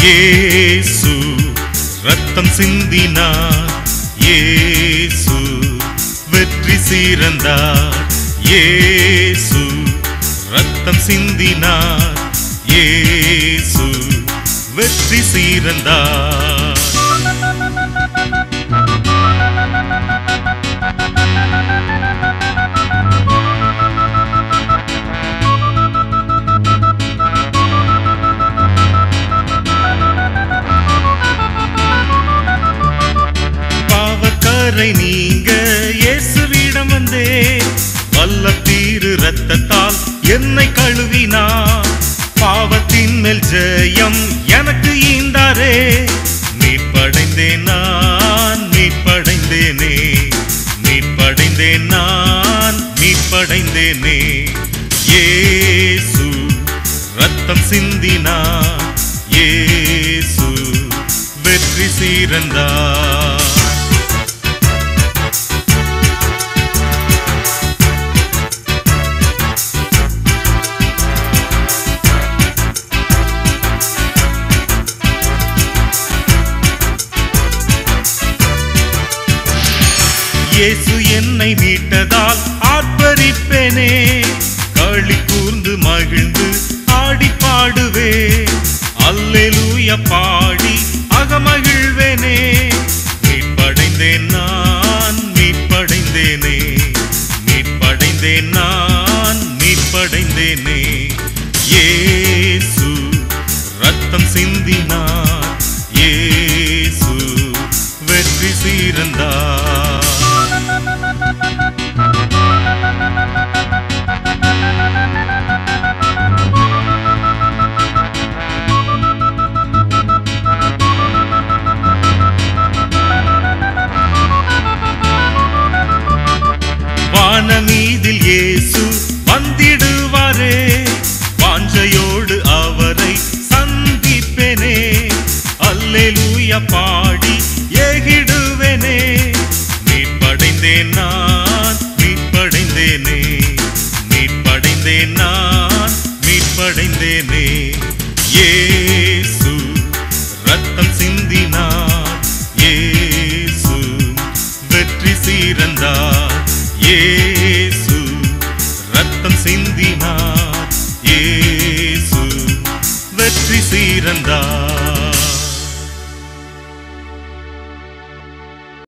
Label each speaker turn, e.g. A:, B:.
A: இயேசு ரத்தம் சிந்தினார், இயேசு வெற்றி சீரந்தார். இயேசு ரத்தம் சிந்தினார், இயேசு வெற்றி சீரந்தார். பாவக்கரை நீங்க இயேசுவிடம் வந்தே, வல்ல தீரு ரத்தத்தால் என்னை கழுவினார். பாவத்தின் மேல் ஜெயம் எனக்கு ஈந்தாரே, மீட்படைந்தேன் நான், மீட்படைந்தேனே, மீட்படைந்தேன் நான், மீட்படைந்தேனே. இயேசு ரத்தம் சிந்தினார், இயேசு வெற்றி சீரந்தார். இயேசு என்னை மீட்டதால் ஆர்ப்பரிப்பேனே, களி கூர்ந்து மகிழ்ந்து ஆடி பாடுவே. அல்லேலூயா பாடி அகமகிழ்வேனே, மீட்படைந்தேன் நான், மீட்படைந்தேனே, மீட்படைந்தேன் நான், மீட்படைந்தேனே. இயேசு ரத்தம் சிந்தினார், இயேசு வெற்றி சீரந்தார். வானமீதில் இயேசு வந்திடுவாரே, வாஞ்சையோடு அவரை சந்திப்பேனே. அல்லேலூயா பாடி ஏகிடுவேனே, மீட்படைந்தேன் நான், மீட்படைந்தேனே, மீட்படைந்தேன் நான், மீட்படைந்தேனே. இயேசு ரத்தம் சிந்தினார், இயேசு வெற்றி சீரந்தார். இயேசு ரத்தம் சிந்தினார், இயேசு வெற்றி சீரந்தார்.